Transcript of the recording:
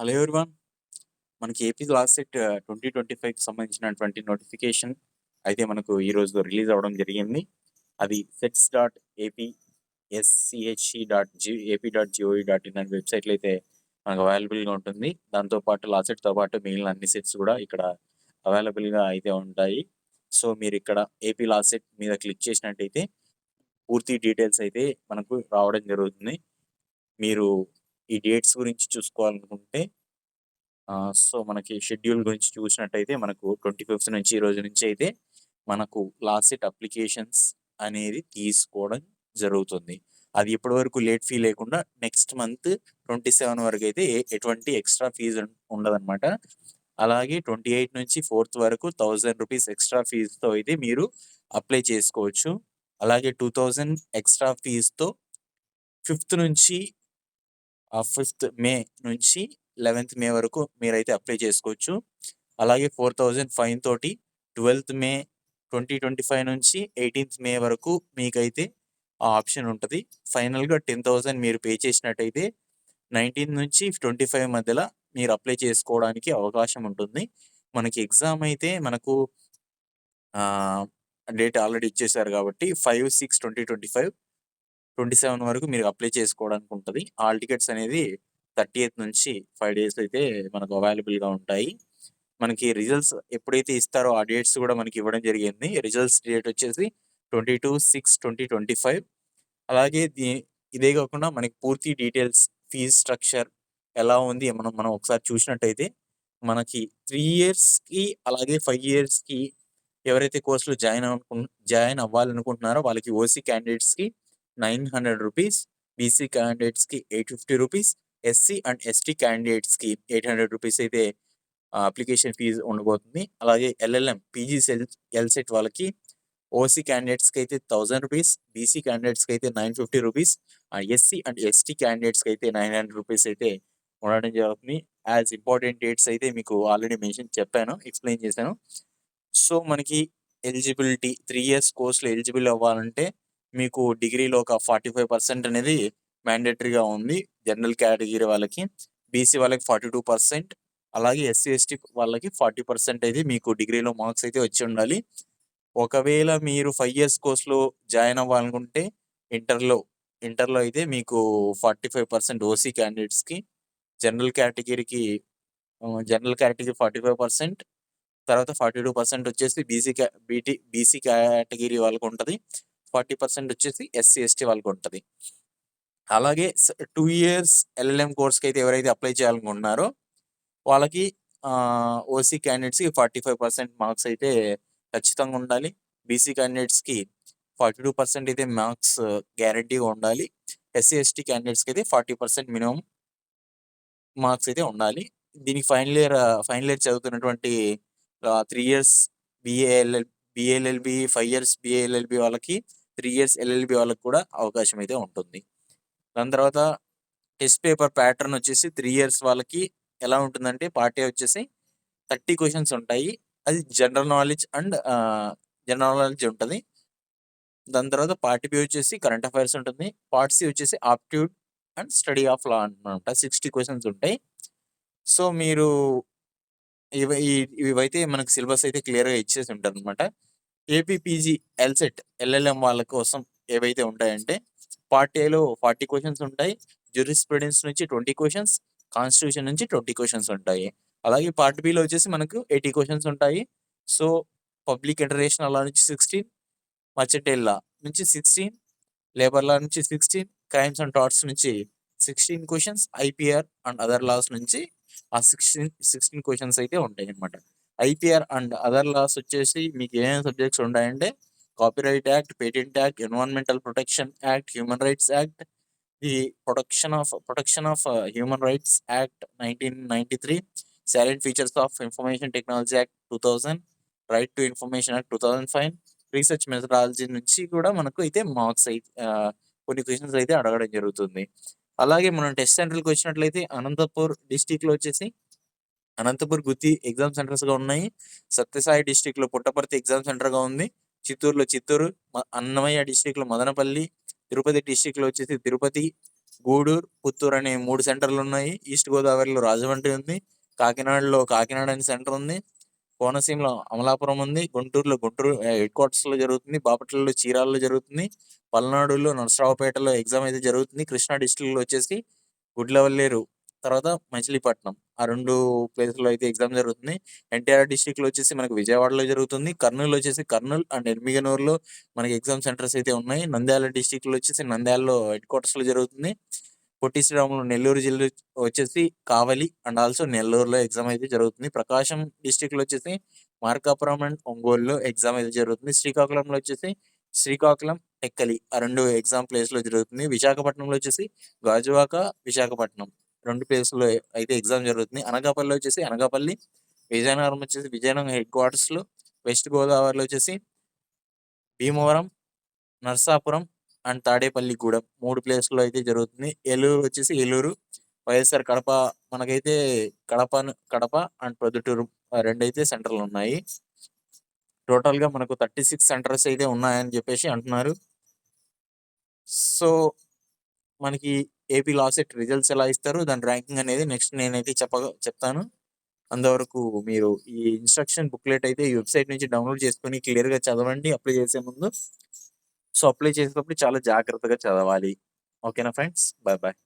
Hello everyone. మనకి AP last set 2025కి సంబంధించినటువంటి notification అయితే మనకు ఈరోజు రిలీజ్ అవ్వడం జరిగింది. అది sets.apschi.ఏపీ.gov.in అనే వెబ్సైట్లో అయితే మనకు అవైలబుల్గా ఉంటుంది. దాంతోపాటు లాస్ట్ సెట్తో పాటు మిగిలిన అన్ని సెట్స్ కూడా ఇక్కడ అవైలబుల్గా అయితే ఉంటాయి. సో మీరు ఇక్కడ ఏపీ లాస్ట్ సెట్ మీద క్లిక్ చేసినట్టయితే పూర్తి డీటెయిల్స్ అయితే మనకు రావడం జరుగుతుంది. మీరు ఈ డేట్స్ గురించి చూసుకోవాలనుకుంటే సో మనకి షెడ్యూల్ గురించి చూసినట్టయితే మనకు 25th నుంచి ఈ రోజు నుంచి అయితే మనకు లాస్ట్ సెట్ అప్లికేషన్స్ అనేది తీసుకోవడం జరుగుతుంది. అది ఇప్పటి వరకు లేట్ ఫీ లేకుండా నెక్స్ట్ మంత్ 27 వరకు అయితే ఎటువంటి ఎక్స్ట్రా ఫీజు ఉండదన్నమాట. అలాగే 28 నుంచి 4th వరకు 1000 రూపీస్ ఎక్స్ట్రా ఫీజుతో అయితే మీరు అప్లై చేసుకోవచ్చు. అలాగే 2000 ఎక్స్ట్రా ఫీజుతో 5th నుంచి 5th మే నుంచి 11th మే వరకు మీరైతే అప్లై చేసుకోవచ్చు. అలాగే 4000 ఫైన్ తోటి 12th మే 2025 నుంచి 18th మే వరకు మీకైతే ఆ ఆప్షన్ ఉంటుంది. ఫైనల్గా 10,000 మీరు పే చేసినట్టయితే 19 నుంచి 25 మధ్యలో మీరు అప్లై చేసుకోవడానికి అవకాశం ఉంటుంది. మనకి ఎగ్జామ్ అయితే మనకు డేట్ ఆల్రెడీ ఇచ్చేసారు కాబట్టి 5/6/2025 27 వరకు మీరు అప్లై చేసుకోవడానికి ఉంటుంది. ఆల్ టికెట్స్ అనేది 30th నుంచి 5 days అయితే మనకు అవైలబుల్గా ఉంటాయి. మనకి రిజల్ట్స్ ఎప్పుడైతే ఇస్తారో ఆ డేట్స్ కూడా మనకి ఇవ్వడం జరిగింది. రిజల్ట్స్ డేట్ వచ్చేసి 22/6/2025. అలాగే ఇదే కాకుండా మనకి పూర్తి డీటెయిల్స్, ఫీజ్ స్ట్రక్చర్ ఎలా ఉంది మనం ఒకసారి చూసినట్టయితే మనకి 3 yearsకి అలాగే 5 yearsకి ఎవరైతే కోర్సులో జాయిన్ అవ్వాలనుకుంటున్నారో వాళ్ళకి ఓసీ క్యాండిడేట్స్కి 900 రూపీస్, బీసీ క్యాండిడేట్స్కి 850 రూపీస్, ఎస్సీ అండ్ ఎస్టీ క్యాండిడేట్స్కి 800 రూపీస్ అయితే అప్లికేషన్ ఫీజు ఉండబోతుంది. అలాగే ఎల్ఎల్ఎం పీజీ ఎల్సెట్ వాళ్ళకి ఓసీ క్యాండిడేట్స్కి అయితే 1000 రూపీస్, బీసీ క్యాండిడేట్స్కి అయితే 950 రూపీస్, ఎస్సీ అండ్ ఎస్టీ క్యాండిడేట్స్కి అయితే 900 రూపీస్ అయితే ఉండడం జరుగుతుంది. యాజ్ ఇంపార్టెంట్ డేట్స్ అయితే మీకు ఆల్రెడీ ఎక్స్ప్లెయిన్ చేశాను. సో మనకి ఎలిజిబిలిటీ 3 years కోర్సులో ఎలిజిబుల్ అవ్వాలంటే మీకు డిగ్రీలో ఒక 45% అనేది మ్యాండేటరీగా ఉంది. జనరల్ కేటగిరీ వాళ్ళకి, బీసీ వాళ్ళకి 42%, అలాగే ఎస్సీ ఎస్టీ వాళ్ళకి 40% అయితే మీకు డిగ్రీలో మార్క్స్ అయితే వచ్చి ఉండాలి. ఒకవేళ మీరు 5 years కోర్సులో జాయిన్ అవ్వాలనుకుంటే ఇంటర్లో అయితే మీకు 45% ఓసీ క్యాండిడేట్స్కి, జనరల్ కేటగిరీ 45%, తర్వాత 42% వచ్చేసి బీసీ కేటగిరీ వాళ్ళకు ఉంటుంది, 40% వచ్చేసి ఎస్సీ ఎస్టీ వాళ్ళకు ఉంటుంది. అలాగే 2 years ఎల్ఎల్ఎం కోర్స్కి అయితే ఎవరైతే అప్లై చేయాలనుకుంటున్నారో వాళ్ళకి ఓసీ క్యాండిడేట్స్కి 45% మార్క్స్ అయితే ఖచ్చితంగా ఉండాలి. బీసీ క్యాండిడేట్స్కి 42% అయితే మార్క్స్ గ్యారంటీగా ఉండాలి. ఎస్సీ ఎస్టీ క్యాండిడేట్స్కి అయితే 40% మినిమం మార్క్స్ అయితే ఉండాలి. దీనికి ఫైనల్ ఇయర్ చదువుతున్నటువంటి 3 years బిఏఎల్ఎల్బి, 5 years బిఏఎల్ఎల్బి వాళ్ళకి, 3 years ఎల్ఎల్బి వాళ్ళకి కూడా అవకాశం అయితే ఉంటుంది. దాని తర్వాత టెస్ట్ పేపర్ ప్యాటర్న్ వచ్చేసి 3 years వాళ్ళకి ఎలా ఉంటుందంటే పార్ట్ ఏ వచ్చేసి 30 క్వశ్చన్స్ ఉంటాయి. అది జనరల్ నాలెడ్జ్ ఉంటుంది. దాని తర్వాత పార్ట్ బి వచ్చేసి కరెంట్ అఫైర్స్ ఉంటుంది. పార్ట్ సి వచ్చేసి aptitude and study of law అనమాట. 60 క్వశ్చన్స్ ఉంటాయి. సో మీరు ఇవైతే మనకు సిలబస్ అయితే క్లియర్గా ఇచ్చేసి ఉంటుంది అనమాట. ఏపీపీజీ ఎల్సెట్ ఎల్ఎల్ఎం వాళ్ళ కోసం ఏవైతే ఉంటాయంటే పార్ట్ ఏలో 40 క్వశ్చన్స్ ఉంటాయి. జ్యూరిస్ప్రుడెన్స్ నుంచి 20 క్వశ్చన్స్, కాన్స్టిట్యూషన్ నుంచి 20 క్వశ్చన్స్ ఉంటాయి. అలాగే పార్ట్ బిలో వచ్చేసి మనకు 80 క్వశ్చన్స్ ఉంటాయి. సో పబ్లిక్ ఇంటర్నేషనల్ లా నుంచి 16, మర్చెంటైల్ లా నుంచి 16, లేబర్ లా నుంచి 16, క్రైమ్స్ అండ్ టార్ట్స్ నుంచి 16 questions, IPR and other loss నుంచి ఆ 16 క్వశ్చన్స్ అయితే ఉంటాయి అనమాట. ఐపీఆర్ అండ్ అదర్ లాస్ వచ్చేసి మీకు ఏమేమి సబ్జెక్ట్స్ ఉంటాయంటే copyright act, patent act, environmental protection act, human rights act, the protection of human rights act 1993, silent features of information technology act 2000, right to information act 2005, research methodology నుంచి కూడా మనకు అయితే marks అయితే కొన్ని క్వశ్చన్స్ అయితే అడగడం జరుగుతుంది. అలాగే మనం టెస్ట్ సెంటర్కి వచ్చినట్లయితే అనంతపూర్ డిస్టిక్లో వచ్చేసి అనంతపూర్ గుత్తి ఎగ్జామ్ సెంటర్స్గా ఉన్నాయి. సత్యసాయి డిస్టిక్లో పుట్టపర్తి ఎగ్జామ్ సెంటర్గా ఉంది. చిత్తూరు, అన్నమయ్య డిస్టిక్లో మదనపల్లి, తిరుపతి డిస్టిక్లో వచ్చేసి తిరుపతి, గూడూరు, పుత్తూరు అనే 3 సెంటర్‌లున్నాయి. ఈస్ట్ గోదావరిలో రాజమండ్రి ఉంది. కాకినాడలో కాకినాడ అని సెంటర్ ఉంది. కోనసీమలో అమలాపురం ఉంది. గుంటూరులో గుంటూరు హెడ్ క్వార్టర్స్‌లో జరుగుతుంది. బాపట్లలో, చీరాలలో జరుగుతుంది. పల్నాడులో నరసరావుపేటలో ఎగ్జామ్ అయితే జరుగుతుంది. కృష్ణా డిస్ట్రిక్ట్‌లో వచ్చేసి గుడ్లవల్లేరు, తర్వాత మచిలీపట్నం. ఆ 2 ప్లేసుల్లో అయితే ఎగ్జామ్ జరుగుతుంది. ఎన్టీఆర్ డిస్ట్రిక్ట్‌లో వచ్చేసి మనకు విజయవాడలో జరుగుతుంది. కర్నూల్ వచ్చేసి కర్నూల్ అండ్ ఎమ్మిగనూరులో మనకి ఎగ్జామ్ సెంటర్స్ అయితే ఉన్నాయి. నంద్యాల డిస్ట్రిక్ట్‌లో వచ్చేసి నంద్యాలలో హెడ్ క్వార్టర్స్‌లో జరుగుతుంది. పొట్టి శ్రీరాములు నెల్లూరు జిల్లా వచ్చేసి కావలి అండ్ ఆల్సో నెల్లూరులో ఎగ్జామ్ అయితే జరుగుతుంది. ప్రకాశం డిస్ట్రిక్ట్‌లో వచ్చేసి మార్కాపురం అండ్ ఒంగోలులో ఎగ్జామ్ అయితే జరుగుతుంది. శ్రీకాకుళంలో వచ్చేసి శ్రీకాకుళం, టెక్కలి ఆ 2 ఎగ్జామ్ ప్లేస్‌లో జరుగుతుంది. విశాఖపట్నంలో వచ్చేసి గాజువాక, విశాఖపట్నం 2 ప్లేసుల్లో అయితే ఎగ్జామ్ జరుగుతుంది. అనకాపల్లిలో వచ్చేసి అనకాపల్లి, విజయనగరం వచ్చేసి విజయనగరం హెడ్ క్వార్టర్స్‌లో, వెస్ట్ గోదావరిలో వచ్చేసి భీమవరం, నరసాపురం అండ్ తాడేపల్లిగూడెం 3 ప్లేస్‌లో అయితే జరుగుతుంది. ఏలూరు వచ్చేసి ఏలూరు, వైఎస్ఆర్ కడప మనకైతే కడప అండ్ ప్రొద్దుటూరు 2 అయితే సెంటర్‌లున్నాయి. టోటల్‌గా మనకు 36 సెంటర్స్ అయితే ఉన్నాయని చెప్పేసి అంటున్నారు. సో, మనకి ఏపీ లా సెట్ రిజల్ట్స్ ఎలా ఇస్తారు? దాని ర్యాంకింగ్ అనేది నెక్స్ట్ నేనైతే చెప్తాను. అంతవరకు మీరు ఈ ఇన్‌స్ట్రక్షన్ బుక్‌లెట్ అయితే ఈ వెబ్‌సైట్ నుంచి డౌన్‌లోడ్ చేసుకొని క్లియర్‌గా చదవండి అప్లై చేసే ముందు. సో, అప్లై చేసేటప్పుడు చాలా జాగ్రత్తగా చదవాలి. ఓకేనా ఫ్రెండ్స్? Bye bye.